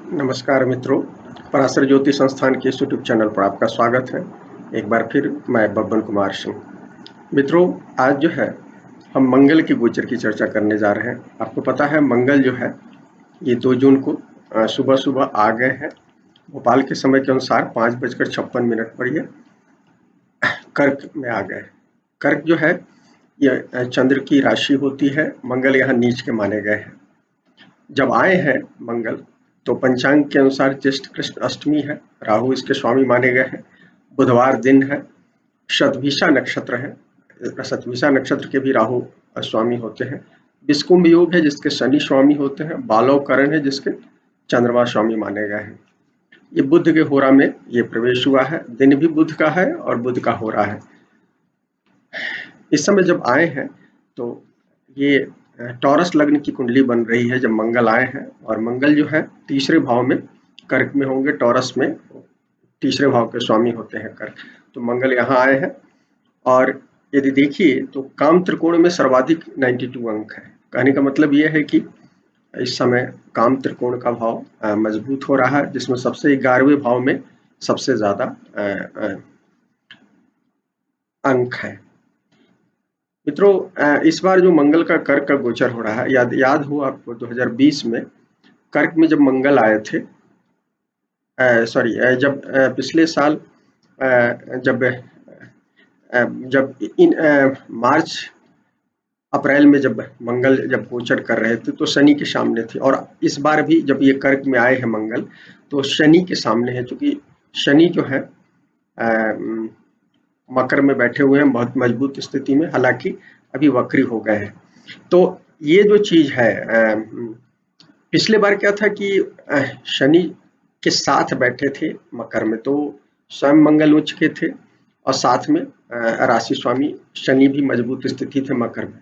नमस्कार मित्रों, पराशर ज्योति संस्थान के इस यूट्यूब चैनल पर आपका स्वागत है। एक बार फिर मैं बब्बन कुमार सिंह। मित्रों, आज जो है हम मंगल की गोचर की चर्चा करने जा रहे हैं। आपको पता है मंगल जो है ये 2 जून को सुबह-सुबह आ गए हैं। भोपाल के समय के अनुसार 5:56 पर ये कर्क में आ गए। कर्क जो है ये चंद्र की राशि होती है। मंगल यहाँ नीच के माने गए हैं। जब आए हैं मंगल तो पंचांग के अनुसार ज्येष्ठ कृष्ण अष्टमी है। राहु इसके स्वामी माने गए हैं। बुधवार दिन है। शतभिषा नक्षत्र है। शतभिषा नक्षत्र के भी राहु स्वामी होते हैं। विषकुंभ योग है जिसके शनि स्वामी होते हैं। बालव करण है जिसके चंद्रमा स्वामी माने गए हैं। ये बुध के होरा में ये प्रवेश हुआ है। दिन भी बुध का है और बुध का होरा है। इस समय जब आए हैं तो ये टॉरस लग्न की कुंडली बन रही है जब मंगल आए हैं, और मंगल जो है तीसरे भाव में कर्क में होंगे। टॉरस में तीसरे भाव के स्वामी होते हैं कर्क। तो मंगल यहाँ आए हैं और यदि देखिए तो काम त्रिकोण में सर्वाधिक 92 अंक है। कहने का मतलब यह है कि इस समय काम त्रिकोण का भाव मजबूत हो रहा है, जिसमें सबसे 11वें भाव में सबसे ज्यादा अंक है। मित्रों, इस बार जो मंगल का कर्क का गोचर हो रहा है, याद हो आपको 2020 में कर्क में जब मंगल आए थे, जब पिछले साल जब इन मार्च अप्रैल में जब मंगल जब गोचर कर रहे थे तो शनि के सामने थे, और इस बार भी जब ये कर्क में आए हैं मंगल तो शनि के सामने है, क्योंकि शनि जो है मकर में बैठे हुए हैं बहुत मजबूत स्थिति में, हालांकि अभी वक्री हो गए हैं। तो ये जो चीज है, पिछले बार क्या था कि शनि के साथ बैठे थे मकर में, तो स्वयं मंगल उच्च के थे और साथ में राशि स्वामी शनि भी मजबूत स्थिति थे मकर में।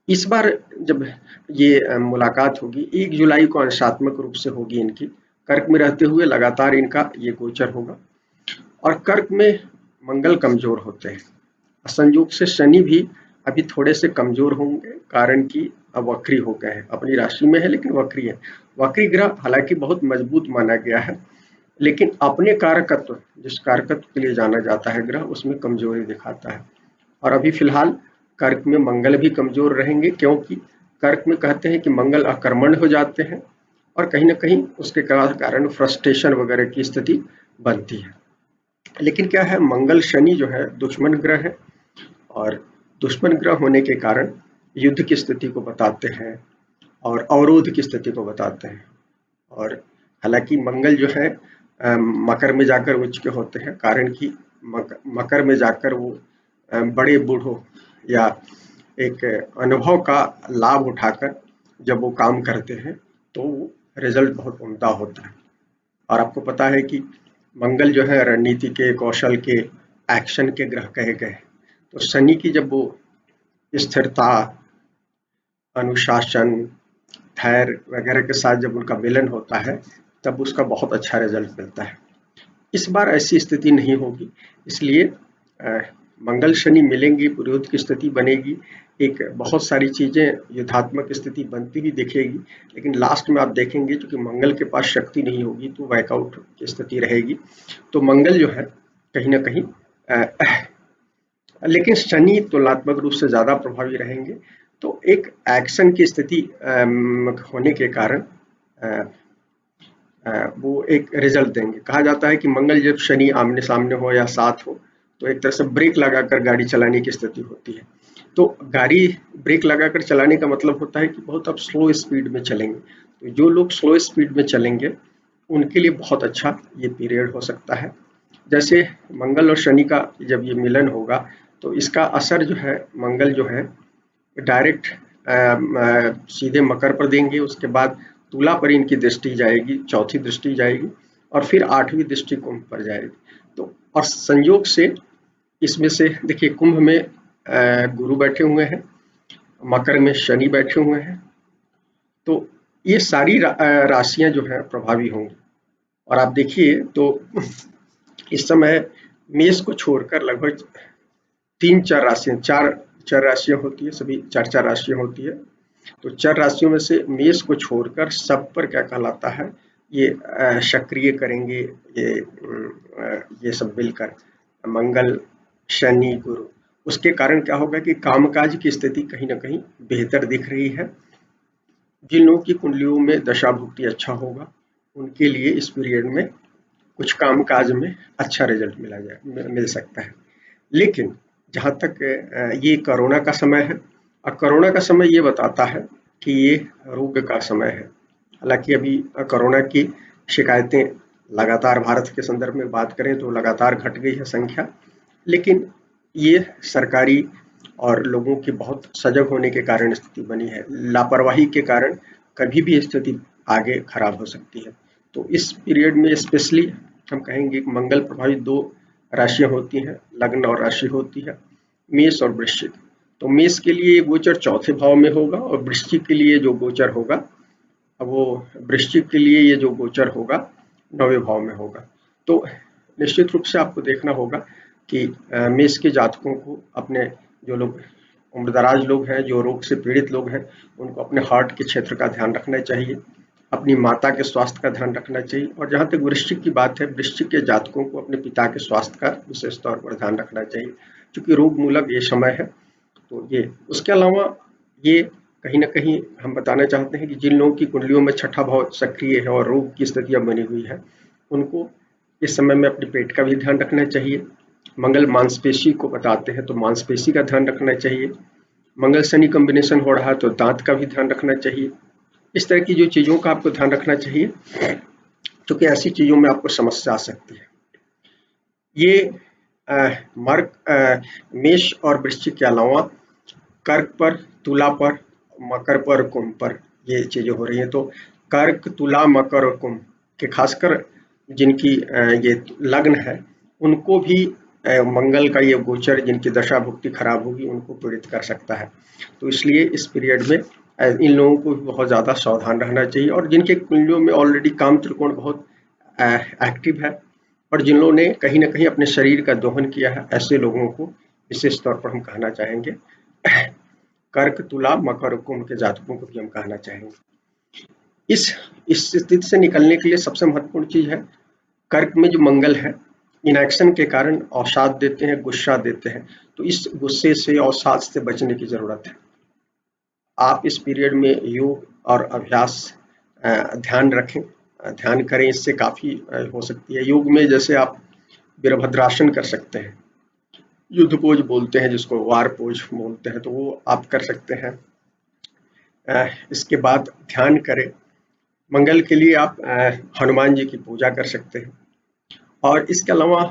इस बार जब ये मुलाकात होगी 1 जुलाई को अंशात्मक रूप से होगी इनकी। कर्क में रहते हुए लगातार इनका ये गोचर होगा, और कर्क में मंगल कमजोर होते हैं। संयोग से शनि भी अभी थोड़े से कमजोर होंगे, कारण कि अब वक्री हो गए हैं। अपनी राशि में है लेकिन वक्री है। वक्री ग्रह हालांकि बहुत मजबूत माना गया है, लेकिन अपने कारकत्व, जिस कारकत्व के लिए जाना जाता है ग्रह, उसमें कमजोरी दिखाता है। और अभी फिलहाल कर्क में मंगल भी कमजोर रहेंगे, क्योंकि कर्क में कहते हैं कि मंगल आक्रमण हो जाते हैं और कहीं ना कहीं उसके कारण फ्रस्ट्रेशन वगैरह की स्थिति बनती है। लेकिन क्या है, मंगल शनि जो है दुश्मन ग्रह है, और दुश्मन ग्रह होने के कारण युद्ध की स्थिति को बताते हैं और अवरोध की स्थिति को बताते हैं। और हालांकि मंगल जो है मकर में जाकर उच्च के होते हैं, कारण कि मकर में जाकर वो बड़े बूढ़ों या एक अनुभव का लाभ उठाकर जब वो काम करते हैं तो रिजल्ट बहुत उम्दा होता है। और आपको पता है कि मंगल जो है रणनीति के, कौशल के, एक्शन के ग्रह कहे गए। तो शनि की जब वो स्थिरता, अनुशासन, धैर्य वगैरह के साथ जब उनका मिलन होता है तब उसका बहुत अच्छा रिजल्ट मिलता है। इस बार ऐसी स्थिति नहीं होगी, इसलिए मंगल शनि मिलेंगे, विरोध की स्थिति बनेगी, एक बहुत सारी चीजें युद्धात्मक स्थिति बनती हुई दिखेगी, लेकिन लास्ट में आप देखेंगे क्योंकि मंगल के पास शक्ति नहीं होगी तो बैकआउट की स्थिति रहेगी। तो मंगल जो है कहीं ना कहीं लेकिन शनि तुलनात्मक रूप से ज्यादा प्रभावी रहेंगे। तो एक एक्शन की स्थिति होने के कारण वो एक रिजल्ट देंगे। कहा जाता है कि मंगल जब शनि आमने सामने हो या साथ हो तो एक तरह से ब्रेक लगाकर गाड़ी चलाने की स्थिति होती है। तो गाड़ी ब्रेक लगाकर चलाने का मतलब होता है कि बहुत अब स्लो स्पीड में चलेंगे। तो जो लोग स्लो स्पीड में चलेंगे उनके लिए बहुत अच्छा ये पीरियड हो सकता है। जैसे मंगल और शनि का जब ये मिलन होगा तो इसका असर जो है, मंगल जो है डायरेक्ट सीधे मकर पर देंगे, उसके बाद तुला पर इनकी दृष्टि जाएगी, चौथी दृष्टि जाएगी, और फिर 8वीं दृष्टि कुंभ पर जाएगी। तो और संयोग से इसमें से देखिए, कुंभ में गुरु बैठे हुए हैं, मकर में शनि बैठे हुए हैं, तो ये सारी राशियां जो है प्रभावी होंगी। और आप देखिए तो इस समय मेष को छोड़कर लगभग 3-4 राशियां, चार राशियां होती है, सभी 4-4 राशियां होती है। तो चर राशियों में से मेष को छोड़कर सब पर क्या कहलाता है, ये सक्रिय करेंगे ये सब मिलकर मंगल, शनि, गुरु। उसके कारण क्या होगा कि कामकाज की स्थिति कहीं न कहीं बेहतर दिख रही है। जिन लोगों की कुंडलियों में दशा भुक्ति अच्छा होगा, उनके लिए इस पीरियड में कुछ काम-काज में अच्छा रिजल्ट मिल सकता है। लेकिन जहाँ तक ये कोरोना का समय है और कोरोना का समय ये बताता है कि ये रोग का समय है। हालाँकि अभी कोरोना की शिकायतें लगातार भारत के संदर्भ में बात करें तो लगातार घट गई है संख्या, लेकिन ये सरकारी और लोगों के बहुत सजग होने के कारण स्थिति बनी है। लापरवाही के कारण कभी भी स्थिति आगे खराब हो सकती है। तो इस पीरियड में स्पेशली हम कहेंगे कि मंगल प्रभावित 2 राशियाँ होती हैं, लग्न और राशि होती है, मेष और वृश्चिक। तो मेष के लिए ये गोचर चौथे भाव में होगा और वृश्चिक के लिए जो गोचर होगा, वो वृश्चिक के लिए ये जो गोचर होगा 9वें भाव में होगा। तो निश्चित रूप से आपको देखना होगा कि मेष के जातकों को अपने जो लोग उम्रदराज लोग हैं, जो रोग से पीड़ित लोग हैं, उनको अपने हार्ट के क्षेत्र का ध्यान रखना चाहिए, अपनी माता के स्वास्थ्य का ध्यान रखना चाहिए और जहाँ तक वृश्चिक की बात है, वृश्चिक के जातकों को अपने पिता के स्वास्थ्य का विशेष तौर पर ध्यान रखना चाहिए, क्योंकि रोग मूलक ये समय है। तो ये उसके अलावा ये कहीं न कहीं हम बताना चाहते हैं कि जिन लोगों की कुंडलियों में छठा भाव सक्रिय है और रोग की स्थितियाँ बनी हुई है, उनको इस समय में अपने पेट का भी ध्यान रखना चाहिए। मंगल मांसपेशी को बताते हैं, तो मांसपेशी का ध्यान रखना चाहिए। मंगल शनि कॉम्बिनेशन हो रहा है तो दांत का भी ध्यान रखना चाहिए। इस तरह की जो चीज़ों का आपको ध्यान रखना चाहिए, क्योंकि ऐसी चीज़ों में आपको समस्या आ सकती है। ये मेष और वृश्चिक के अलावा कर्क पर, तुला पर, मकर पर, कुंभ पर ये चीज़ें हो रही हैं। तो कर्क, तुला, मकर और कुंभ के खासकर जिनकी ये लग्न है, उनको भी मंगल का ये गोचर, जिनकी दशा भुक्ति खराब होगी, उनको पीड़ित कर सकता है। तो इसलिए इस पीरियड में इन लोगों को भी बहुत ज़्यादा सावधान रहना चाहिए और जिनके कुंडलियों में ऑलरेडी काम त्रिकोण बहुत एक्टिव है और जिन लोगों ने कहीं न कहीं अपने शरीर का दोहन किया है, ऐसे लोगों को विशेष तौर पर हम कहना चाहेंगे। कर्क, तुला, मकर और कुंभ के जातकों को भी हम कहना चाहेंगे। इस स्थिति से निकलने के लिए सबसे महत्वपूर्ण चीज़ है, कर्क में जो मंगल है, इनएक्शन के कारण अवसाद देते हैं, गुस्सा देते हैं, तो इस गुस्से से, अवसाद से बचने की ज़रूरत है। आप इस पीरियड में योग और अभ्यास ध्यान रखें, ध्यान करें, इससे काफ़ी हो सकती है। योग में जैसे आप वीरभद्रासन कर सकते हैं, युद्ध पोज बोलते हैं जिसको, वार पोज बोलते हैं, तो वो आप कर सकते हैं। इसके बाद ध्यान करें। मंगल के लिए आप हनुमान जी की पूजा कर सकते हैं और इसके अलावा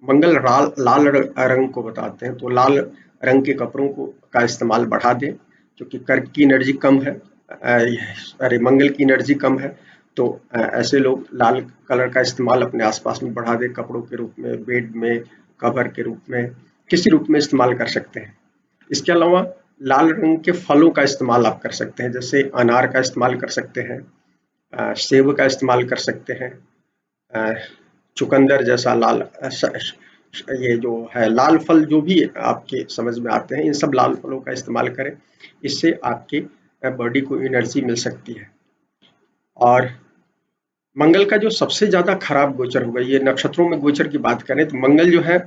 मंगल लाल रंग को बताते हैं, तो लाल रंग के कपड़ों का इस्तेमाल बढ़ा दें, क्योंकि कर्क की एनर्जी कम है, मंगल की एनर्जी कम है, तो ऐसे लोग लाल कलर का इस्तेमाल अपने आसपास में बढ़ा दें, कपड़ों के रूप में, बेड में, कवर के रूप में, किसी रूप में इस्तेमाल कर सकते हैं। इसके अलावा लाल रंग के फलों का इस्तेमाल आप कर सकते हैं, जैसे अनार का इस्तेमाल कर सकते हैं, सेब का इस्तेमाल कर सकते हैं, चुकंदर जैसा लाल ये जो है लाल फल जो भी आपके समझ में आते हैं, इन सब लाल फलों का इस्तेमाल करें, इससे आपके बॉडी को एनर्जी मिल सकती है। और मंगल का जो सबसे ज़्यादा खराब गोचर होगा, ये नक्षत्रों में गोचर की बात करें तो मंगल जो है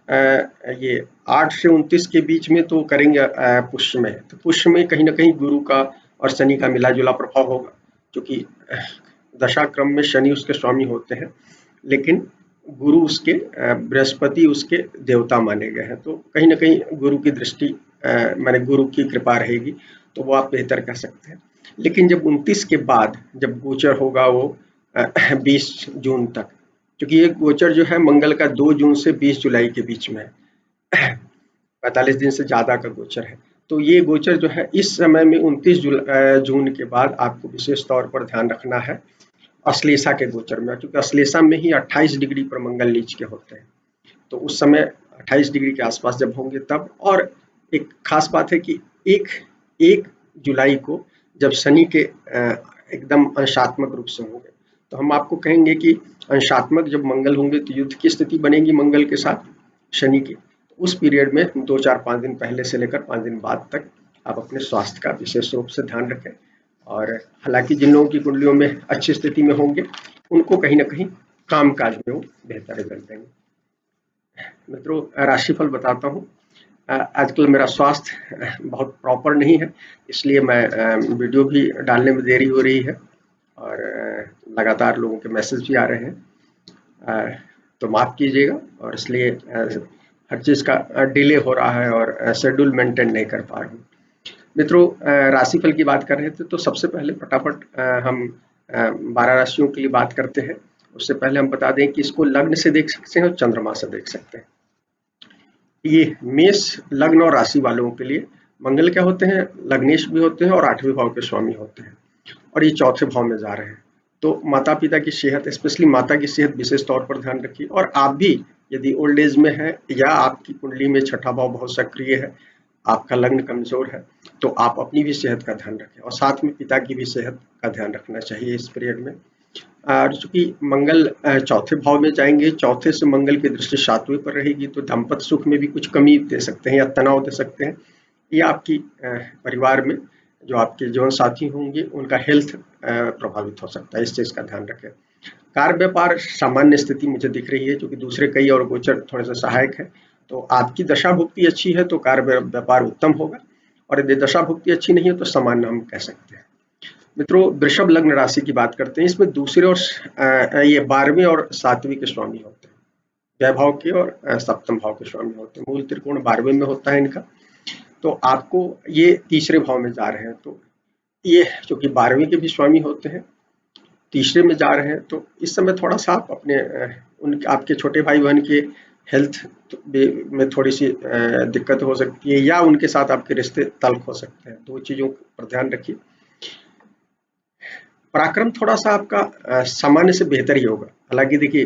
ये 8 से 29 के बीच में तो करेंगे पुष्य में, तो पुष्य में कहीं ना कहीं गुरु का और शनि का मिला जुला प्रभाव होगा, क्योंकि दशा क्रम में शनि उसके स्वामी होते हैं, लेकिन गुरु उसके बृहस्पति उसके देवता माने गए हैं, तो कहीं ना कहीं गुरु की दृष्टि माने गुरु की कृपा रहेगी, तो वो आप बेहतर कह सकते हैं। लेकिन जब 29 के बाद जब गोचर होगा वो 20 जून तक, क्योंकि ये गोचर जो है मंगल का 2 जून से 20 जुलाई के बीच में है, 45 दिन से ज़्यादा का गोचर है। तो ये गोचर जो है इस समय में 29 जून के बाद आपको विशेष तौर पर ध्यान रखना है अश्लेषा के गोचर में, क्योंकि अश्लेषा में ही 28 डिग्री पर मंगल नीच के होते हैं, तो उस समय 28 डिग्री के आसपास जब होंगे तब। और एक खास बात है कि 1 जुलाई को जब शनि के एकदम अंशात्मक रूप से होंगे, तो हम आपको कहेंगे कि अंशात्मक जब मंगल होंगे तो युद्ध की स्थिति बनेगी मंगल के साथ शनि की, तो उस पीरियड में 2, 4, 5 दिन पहले से लेकर 5 दिन बाद तक आप अपने स्वास्थ्य का विशेष रूप से ध्यान रखें। और हालांकि जिन लोगों की कुंडलियों में अच्छी स्थिति में होंगे उनको कहीं ना कहीं काम काज में वो बेहतर रिजल्ट देंगे। मित्रों, राशिफल बताता हूँ। आजकल मेरा स्वास्थ्य बहुत प्रॉपर नहीं है, इसलिए मैं वीडियो भी डालने में देरी हो रही है और लगातार लोगों के मैसेज भी आ रहे हैं, तो माफ़ कीजिएगा। और इसलिए हर चीज़ का डिले हो रहा है और शेड्यूल मेंटेन नहीं कर पा रहा हूँ। मित्रों, राशिफल की बात कर रहे थे, तो सबसे पहले फटाफट हम 12 राशियों के लिए बात करते हैं। उससे पहले हम बता दें कि इसको लग्न से देख सकते हैं और चंद्रमा से देख सकते हैं। ये मेष लग्न और राशि वालों के लिए मंगल क्या होते हैं, लग्नेश भी होते हैं और 8वें भाव के स्वामी होते हैं, और ये चौथे भाव में जा रहे हैं। तो माता पिता की सेहत, स्पेशली माता की सेहत विशेष तौर पर ध्यान रखिए। और आप भी यदि ओल्ड एज में है या आपकी कुंडली में छठा भाव बहुत सक्रिय है, आपका लग्न कमजोर है, तो आप अपनी भी सेहत का ध्यान रखें और साथ में पिता की भी सेहत का ध्यान रखना चाहिए इस पीरियड में। और चूंकि मंगल चौथे भाव में जाएंगे, चौथे से मंगल की दृष्टि 7वें पर रहेगी, तो दाम्पत्य सुख में भी कुछ कमी दे सकते हैं या तनाव दे सकते हैं। या आपकी परिवार में जो आपके जीवन साथी होंगे उनका हेल्थ प्रभावित हो सकता है, इस चीज का ध्यान रखें। कार्य व्यापार सामान्य स्थिति मुझे दिख रही है, क्योंकि दूसरे कई और गोचर थोड़े से सहायक है। तो आपकी दशा भुक्ति अच्छी है तो कार्य व्यापार उत्तम होगा, और यदि दशा भुक्ति अच्छी नहीं है तो सामान्य हम कह सकते हैं। मित्रों, वृषभ लग्न राशि की बात करते हैं। इसमें दूसरे और ये 12वें और 7वें के स्वामी होते हैं, व्यय भाव के और सप्तम भाव के स्वामी होते हैं। मूल त्रिकोण 12वें में होता है इनका, तो आपको ये तीसरे भाव में जा रहे हैं, तो ये चूंकि 12वें के भी स्वामी होते हैं, तीसरे में जा रहे हैं, तो इस समय थोड़ा सा आप अपने उन आपके छोटे भाई बहन के हेल्थ में थोड़ी सी दिक्कत हो सकती है, या उनके साथ आपके रिश्ते तल्ख हो सकते हैं। दो चीजों पर ध्यान रखिए। पराक्रम थोड़ा सा आपका सामान्य से बेहतर ही होगा। हालांकि देखिए,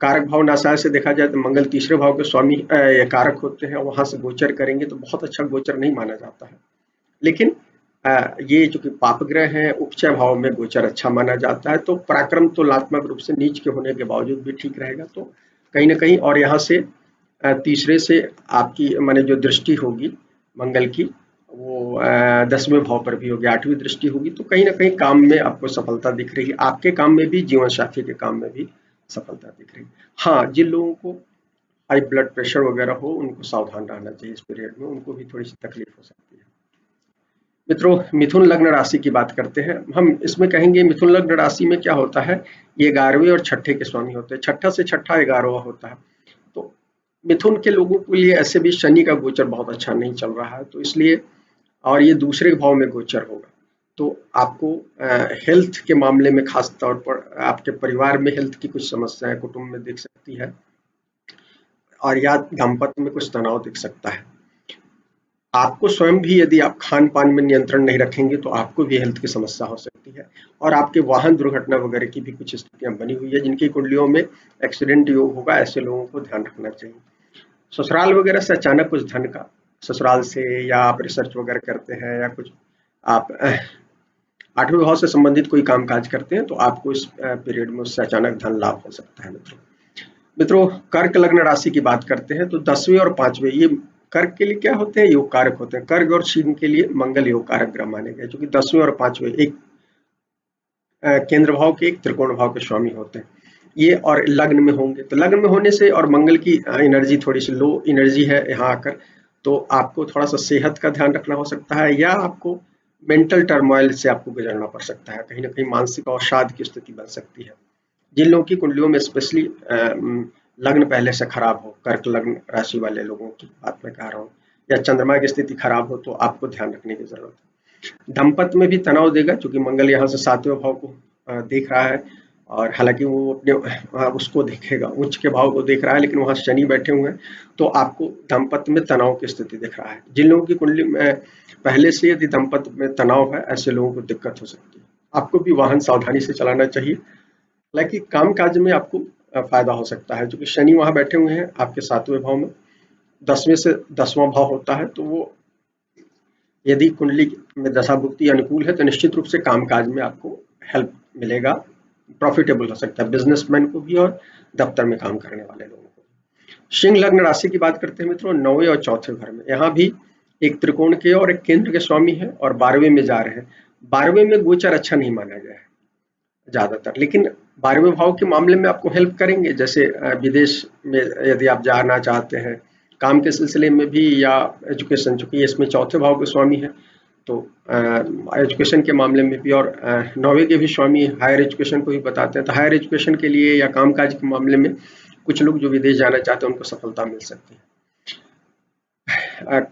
कारक भाव नासाय से देखा जाए तो मंगल तीसरे भाव के स्वामी कारक होते हैं, वहां से गोचर करेंगे तो बहुत अच्छा गोचर नहीं माना जाता है। लेकिन ये जो कि पाप ग्रह हैं, उपचय भाव में गोचर अच्छा माना जाता है। तो पराक्रम तुलनात्मक रूप से नीच के होने के बावजूद भी ठीक रहेगा। तो कहीं ना कहीं, और यहाँ से तीसरे से आपकी माने जो दृष्टि होगी मंगल की, वो 10वें भाव पर भी होगी, 8वीं दृष्टि होगी, तो कहीं ना कहीं काम में आपको सफलता दिख रही है, आपके काम में भी, जीवन साथी के काम में भी सफलता दिख रही है। हाँ, जिन लोगों को हाई ब्लड प्रेशर वगैरह हो उनको सावधान रहना चाहिए इस पीरियड में, उनको भी थोड़ी सी तकलीफ हो सकती है। मित्रों, मिथुन लग्न राशि की बात करते हैं हम। इसमें कहेंगे मिथुन लग्न राशि में क्या होता है, ये 11वें और छठे के स्वामी होते हैं। छठा से छठा 11वां होता है। तो मिथुन के लोगों के लिए ऐसे भी शनि का गोचर बहुत अच्छा नहीं चल रहा है, तो इसलिए, और ये दूसरे भाव में गोचर होगा, तो आपको हेल्थ के मामले में खास तौर पर आपके परिवार में हेल्थ की कुछ समस्याएं कुटुंब में दिख सकती है, और या दाम्पत्य में कुछ तनाव दिख सकता है। आपको स्वयं भी यदि आप खान पान में नियंत्रण नहीं रखेंगे तो आपको भी हेल्थ की समस्या हो सकती है। और आपके वाहन दुर्घटना वगैरह की भी कुछ स्थितियां बनी हुई है, जिनकी कुंडलियों में एक्सीडेंट योग होगा, ऐसे लोगों को ध्यान रखना चाहिए। ससुराल वगैरह से अचानक कुछ धन का, ससुराल से, या आप रिसर्च वगैरह करते हैं, या कुछ आप 8वें भाव से संबंधित कोई काम काज करते हैं, तो आपको इस पीरियड में उससे अचानक धन लाभ हो सकता है। मित्रों, कर्क लग्न राशि की बात करते हैं, तो 10वें और 5वें ये कर्क के लिए क्या होते हैं, योग कारक होते हैं। कर्क और सिंह के लिए मंगल योग कारक ग्रह माने गए, जो कि 10वें और 5वें एक केंद्र भाव के, एक त्रिकोण भाव के स्वामी होते हैं। ये और लग्न में होंगे, तो लग्न में होने से, और मंगल की एनर्जी थोड़ी सी लो एनर्जी है यहाँ आकर, तो आपको थोड़ा सा सेहत का ध्यान रखना हो सकता है, या आपको मेंटल टर्मोइल से आपको गुजरना पड़ सकता है, कहीं ना कहीं मानसिक अवसाद की स्थिति बन सकती है। जिन लोगों की कुंडलियों में स्पेशली लग्न पहले से खराब हो, कर्क लग्न राशि वाले लोगों की बात मैं कह रहा हूँ, या चंद्रमा की स्थिति खराब हो, तो आपको ध्यान रखने की जरूरत है। दाम्पत्य में भी तनाव देगा, क्योंकि मंगल यहाँ से 7वें भाव को देख रहा है, और हालांकि वो अपने उसको देखेगा, उच्च के भाव को देख रहा है, लेकिन वहां शनि बैठे हुए हैं, तो आपको दाम्पत्य में तनाव की स्थिति दिख रहा है। जिन लोगों की कुंडली में पहले से यदि दाम्पत्य में तनाव है, ऐसे लोगों को दिक्कत हो सकती है। आपको भी वाहन सावधानी से चलाना चाहिए। हालांकि काम काज में आपको फायदा हो सकता है, क्योंकि शनि वहां बैठे हुए हैं आपके 7वें भाव में, 10वें से 10वां भाव होता है, तो वो यदि कुंडली में दशा भुक्ति अनुकूल है, तो निश्चित रूप से काम काज में आपको हेल्प मिलेगा, प्रॉफिटेबल हो सकता है बिजनेसमैन को भी और दफ्तर में काम करने वाले लोगों को। सिंह लग्न राशि की बात करते हैं मित्रों, 9वें और चौथे घर में, यहाँ भी एक त्रिकोण के और एक केंद्र के स्वामी है और 12वें में जा रहे हैं। 12वें में गोचर अच्छा नहीं माना गया है ज्यादातर, लेकिन 12वें भाव के मामले में आपको हेल्प करेंगे। जैसे विदेश में यदि आप जाना चाहते हैं, काम के सिलसिले में भी, या एजुकेशन, चूंकि इसमें चौथे भाव के स्वामी है, तो एजुकेशन के मामले में भी, और 9वें के भी स्वामी हायर एजुकेशन को भी बताते हैं, तो हायर एजुकेशन के लिए या कामकाज के मामले में कुछ लोग जो विदेश जाना चाहते हैं उनको सफलता मिल सकती है।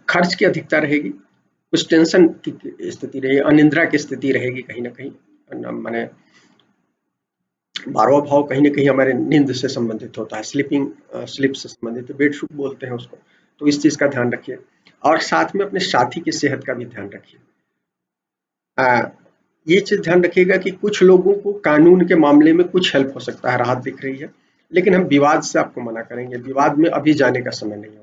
खर्च की अधिकता रहेगी, कुछ टेंशन की स्थिति रहेगी, अनिद्रा की स्थिति रहेगी कहीं ना कहीं। माने 12वां भाव कहीं ना कहीं हमारे नींद से संबंधित होता है, स्लिप से संबंधित है, बेड शुक बोलते हैं उसको। तो इस चीज का ध्यान रखिए, और साथ में अपने साथी की सेहत का भी ध्यान रखिए। ये चीज ध्यान रखिएगा कि कुछ लोगों को कानून के मामले में कुछ हेल्प हो सकता है, राहत दिख रही है, लेकिन हम विवाद से आपको मना करेंगे, विवाद में अभी जाने का समय नहीं होगा।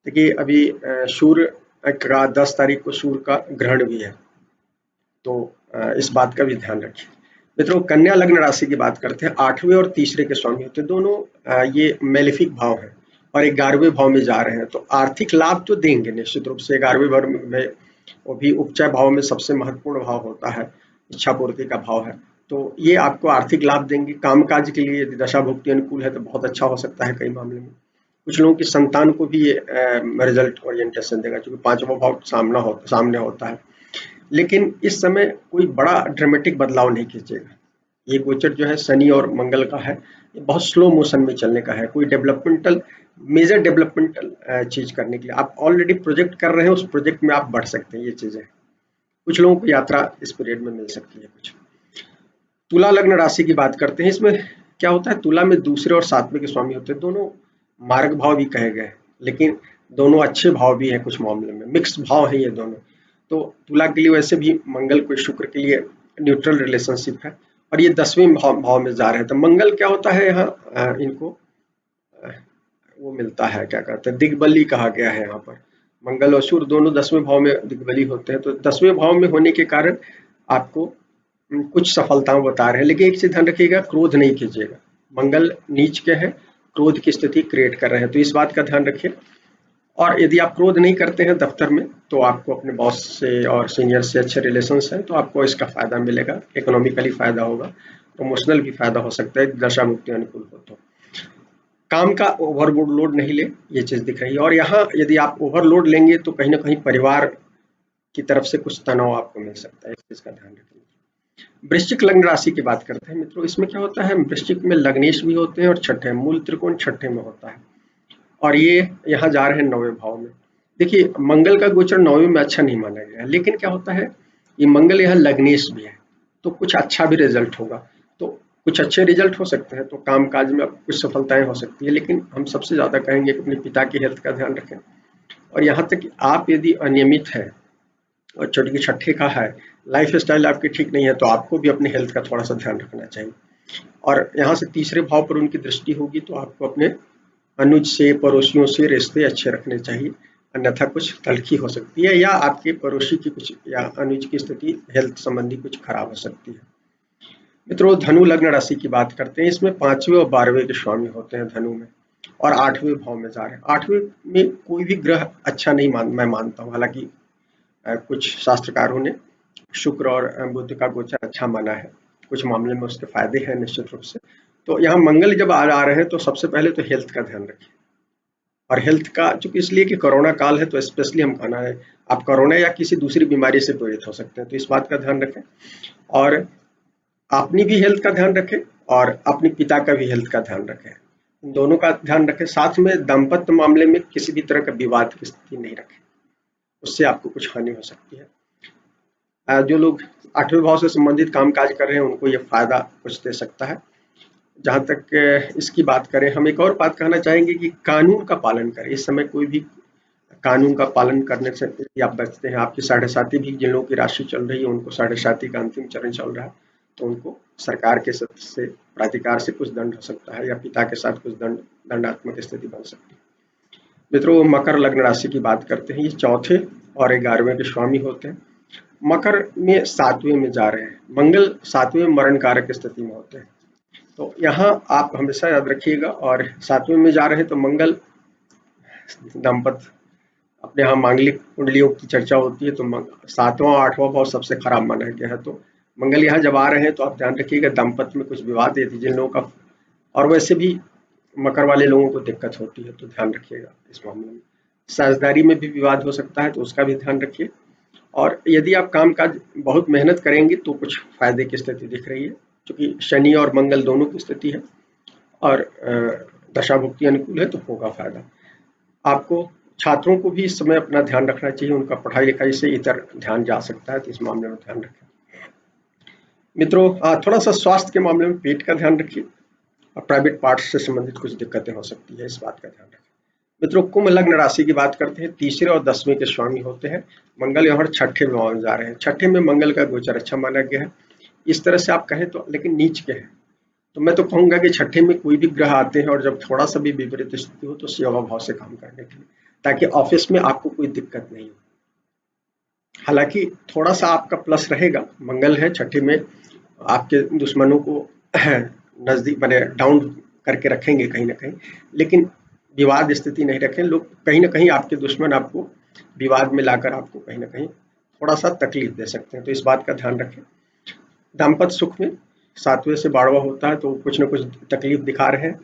देखिए अभी सूर्य का 10 तारीख को सूर्य का ग्रहण भी है, तो इस बात का भी ध्यान रखिए। मित्रों, कन्या लग्न राशि की बात करते हैं। 8वें और तीसरे के स्वामी होते हैं, दोनों ये मेलेफिक भाव है और 11वें भाव में जा रहे हैं, तो आर्थिक लाभ तो देंगे निश्चित रूप से। 11वें भाव में, वो भी उपचय भाव में सबसे महत्वपूर्ण भाव होता है, इच्छा पूर्ति का भाव है, तो ये आपको आर्थिक लाभ देंगे। कामकाज के लिए यदि दशा भुक्ति अनुकूल है तो बहुत अच्छा हो सकता है कई मामले में। कुछ लोगों की संतान को भी ये रिजल्ट ओरिएंटेशन देगा, क्योंकि 5वां भाव सामने होता है। लेकिन इस समय कोई बड़ा ड्रामेटिक बदलाव नहीं खींचेगा। ये गोचर जो है शनि और मंगल का है, ये बहुत स्लो मोशन में चलने का है। कोई मेजर डेवलपमेंटल चीज करने के लिए आप ऑलरेडी प्रोजेक्ट कर रहे हैं, उस प्रोजेक्ट में आप बढ़ सकते हैं। ये चीजें कुछ लोगों को यात्रा इस पीरियड में मिल सकती है। कुछ तुला लग्न राशि की बात करते हैं। इसमें क्या होता है, तुला में दूसरे और 7वें के स्वामी होते हैं, दोनों मार्ग भाव भी कहे गए, लेकिन दोनों अच्छे भाव भी हैं, कुछ मामले में मिक्स भाव है ये दोनों। तो तुला के लिए वैसे भी मंगल को शुक्र के लिए न्यूट्रल रिलेशनशिप है, और ये 10वें भाव में जा रहे हैं। तो मंगल क्या होता है यहाँ, इनको वो मिलता है, क्या कहते हैं, दिग्बली कहा गया है यहाँ पर। मंगल और सूर्य दोनों 10वें भाव में दिग्बली होते हैं, तो 10वें भाव में होने के कारण आपको कुछ सफलताओं बता रहे हैं। लेकिन एक चीज ध्यान रखिएगा, क्रोध नहीं कीजिएगा। मंगल नीच के हैं, क्रोध की स्थिति क्रिएट कर रहे हैं, तो इस बात का ध्यान रखिए। और यदि आप क्रोध नहीं करते हैं दफ्तर में, तो आपको अपने बॉस से और सीनियर से अच्छे रिलेशंस हैं, तो आपको इसका फायदा मिलेगा, इकोनॉमिकली फायदा होगा, प्रमोशनल भी फायदा हो सकता है, दशा मुक्ति अनुकूल हो तो। काम का ओवरलोड नहीं ले, ये चीज दिख रही है। और यहाँ यदि आप ओवरलोड लेंगे तो कहीं ना कहीं परिवार की तरफ से कुछ तनाव आपको मिल सकता है, इस चीज का ध्यान रखिए। वृश्चिक लग्न राशि की बात करते हैं मित्रों। इसमें क्या होता है, वृश्चिक में लग्नेश भी होते हैं और छठे, मूल त्रिकोण छठे में होता है, और ये यहाँ जा रहे हैं 9वें भाव में। देखिए मंगल का गोचर 9वें में अच्छा नहीं माना गया है, लेकिन क्या होता है, ये मंगल यहाँ लग्नेश भी है, तो कुछ अच्छा भी रिजल्ट होगा, तो कुछ अच्छे रिजल्ट हो सकते हैं, तो काम काज में कुछ सफलताएं हो सकती है। लेकिन हम सबसे ज्यादा कहेंगे कि अपने पिता की हेल्थ का ध्यान रखें, और यहाँ तक कि आप यदि अनियमित है और छोटी छठे का है, लाइफ स्टाइल आपकी ठीक नहीं है, तो आपको भी अपने हेल्थ का थोड़ा सा ध्यान रखना चाहिए। और यहाँ से तीसरे भाव पर उनकी दृष्टि होगी, तो आपको अपने अनुज से, पड़ोसियों से रिश्ते अच्छे रखने चाहिए, अन्यथा कुछ तलखी हो सकती है, या आपके पड़ोसी की कुछ या अनुज की स्थिति हेल्थ संबंधी कुछ खराब हो सकती है। मित्रों, धनु लग्न राशि की बात करते हैं। इसमें 5वें और 12वें के स्वामी होते हैं धनु में, और 8वें भाव में जा रहे हैं। 8वें में कोई भी ग्रह अच्छा नहीं मैं मानता हूँ, हालांकि कुछ शास्त्रकारों ने शुक्र और बुध का गोचर अच्छा माना है, कुछ मामले में उसके फायदे हैं निश्चित रूप से। तो यहाँ मंगल जब आ रहे हैं, तो सबसे पहले तो हेल्थ का ध्यान रखिए। और हेल्थ का चूंकि इसलिए कि कोरोना काल है, तो स्पेशली हम कहना है, आप कोरोना या किसी दूसरी बीमारी से पीड़ित हो सकते हैं, तो इस बात का ध्यान रखें, और अपनी भी हेल्थ का ध्यान रखें और अपने पिता का भी हेल्थ का ध्यान रखें। इन दोनों का ध्यान रखें। साथ में दाम्पत्य मामले में किसी भी तरह का विवाद की स्थिति नहीं रखें, उससे आपको कुछ हानि हो सकती है। जो लोग 8वें भाव से संबंधित काम काज कर रहे हैं, उनको ये फायदा कुछ दे सकता है। जहाँ तक इसकी बात करें, हम एक और बात कहना चाहेंगे कि कानून का पालन करें। इस समय कोई भी कानून का पालन करने से आप बचते हैं। आपकी 7.5 भी जिन लोगों की राशि चल रही है, उनको 7.5 का अंतिम चरण चल रहा है, तो उनको सरकार के से, प्राधिकार से कुछ दंड हो सकता है, या पिता के साथ कुछ दंडात्मक स्थिति बन सकती है। मित्रों, मकर लग्न राशि की बात करते हैं। ये चौथे और 11वें के स्वामी होते हैं। मकर में 7वें में जा रहे हैं, मंगल 7वें मरण कारक स्थिति में होते हैं, तो यहाँ आप हमेशा याद रखिएगा। और 7वें में जा रहे हैं, तो मंगल दाम्पत्य अपने यहाँ मांगलिक कुंडलियों की चर्चा होती है, तो 7वां 8वां भाव सबसे खराब माना गया है। तो मंगल यहाँ जब आ रहे हैं तो आप ध्यान रखिएगा दाम्पत्य में कुछ विवाद यदि जिन लोगों का, और वैसे भी मकर वाले लोगों को दिक्कत होती है, तो ध्यान रखिएगा इस मामले में। साझेदारी में भी विवाद हो सकता है, तो उसका भी ध्यान रखिए। और यदि आप काम-काज बहुत मेहनत करेंगे तो कुछ फ़ायदे की स्थिति दिख रही है, क्योंकि शनि और मंगल दोनों की स्थिति है और दशा भुक्ति अनुकूल है, तो होगा फ़ायदा। आपको छात्रों को भी इस समय अपना ध्यान रखना चाहिए, उनका पढ़ाई-लिखाई से इतर ध्यान जा सकता है, तो इस मामले में ध्यान रखें। मित्रों, थोड़ा-सा स्वास्थ्य के मामले में पेट का ध्यान रखिए और प्राइवेट पार्ट्स से संबंधित कुछ दिक्कतें हो सकती है, इस बात का ध्यान रखें। मित्रों, कुंभ लग्न राशि की बात करते हैं। तीसरे और 10वें के स्वामी होते हैं। मंगल यहाँ छठे भाव में जा रहे हैं। छठे में मंगल का गोचर अच्छा माना गया है। इस तरह से आप कहें तो, लेकिन नीच के हैं, तो मैं तो कहूंगा कि छठे में कोई भी ग्रह आते हैं और जब थोड़ा सा भी विपरीत स्थिति हो तो सेवा भाव से काम करने के लिए, ताकि ऑफिस में आपको कोई दिक्कत नहीं हो। हालांकि थोड़ा सा आपका प्लस रहेगा, मंगल है छठे में, आपके दुश्मनों को नजदीक बने डाउन करके रखेंगे कहीं ना कहीं, लेकिन विवाद स्थिति नहीं रखें। लोग कहीं ना कहीं आपके दुश्मन आपको विवाद में लाकर आपको कहीं ना कहीं थोड़ा सा तकलीफ दे सकते हैं, तो इस बात का ध्यान रखें। दाम्पत्य सुख में 7वें से 12वां होता है, तो कुछ ना कुछ तकलीफ दिखा रहे हैं।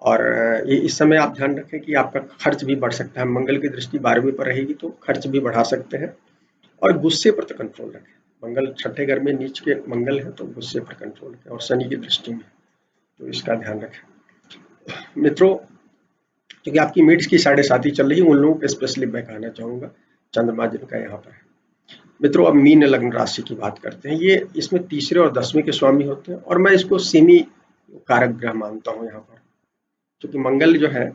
और ये इस समय आप ध्यान रखें कि आपका खर्च भी बढ़ सकता है। मंगल की दृष्टि 12वें पर रहेगी तो खर्च भी बढ़ा सकते हैं। और गुस्से पर तो कंट्रोल रखें। मंगल छठे घर में नीच के मंगल है, तो गुस्से पर कंट्रोल रखें, और शनि की दृष्टि में, तो इसका ध्यान रखें। मित्रों, क्योंकि आपकी मिड्स की 7.5 चल रही है, उन लोगों को स्पेशली मैं कहना चाहूंगा, चंद्रमा जिनका यहाँ पर है। मित्रों, अब मीन लग्न राशि की बात करते हैं। ये इसमें तीसरे और 10वें के स्वामी होते हैं, और मैं इसको सेमी कारक ग्रह मानता हूँ यहाँ पर, क्योंकि मंगल जो है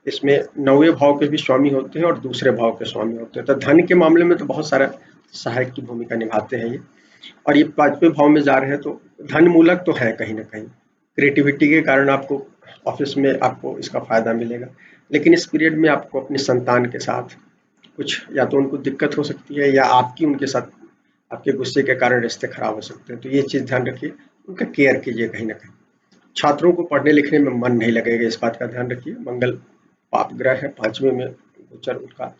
इसमें 9वें भाव के भी स्वामी होते हैं और दूसरे भाव के स्वामी होते हैं, तो धन के मामले में तो बहुत सारा सहायक की भूमिका निभाते हैं ये। और ये 5वें भाव में जा रहे हैं, तो धन मूलक तो है कहीं ना कहीं, क्रिएटिविटी के कारण आपको ऑफिस में आपको इसका फायदा मिलेगा, लेकिन इस पीरियड में आपको अपने संतान के साथ कुछ, या तो उनको दिक्कत हो सकती है या आपकी उनके साथ आपके गुस्से के कारण रिश्ते खराब हो सकते हैं, तो ये चीज़ ध्यान रखिए, उनका केयर कीजिए कहीं ना कहीं। छात्रों को पढ़ने लिखने में मन नहीं लगेगा, इस बात का ध्यान रखिए। मंगल पाप ग्रह है, 5वें में गोचर उनका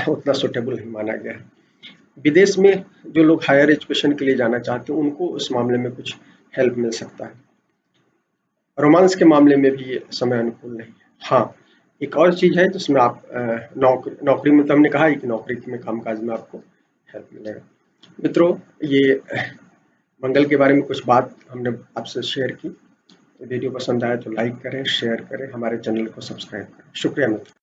उतना सुटेबल नहीं माना गया है। विदेश में जो लोग हायर एजुकेशन के लिए जाना चाहते हैं उनको उस मामले में कुछ हेल्प मिल सकता है। रोमांस के मामले में भी ये समय अनुकूल नहीं है। हाँ, एक और चीज़ है जिसमें आप नौकरी में, तो हमने कहा कि नौकरी में कामकाज में आपको हेल्प मिलेगा। मित्रों, ये मंगल के बारे में कुछ बात हमने आपसे शेयर की। वीडियो पसंद आए तो लाइक करें, शेयर करें, हमारे चैनल को सब्सक्राइब करें। शुक्रिया मित्रों।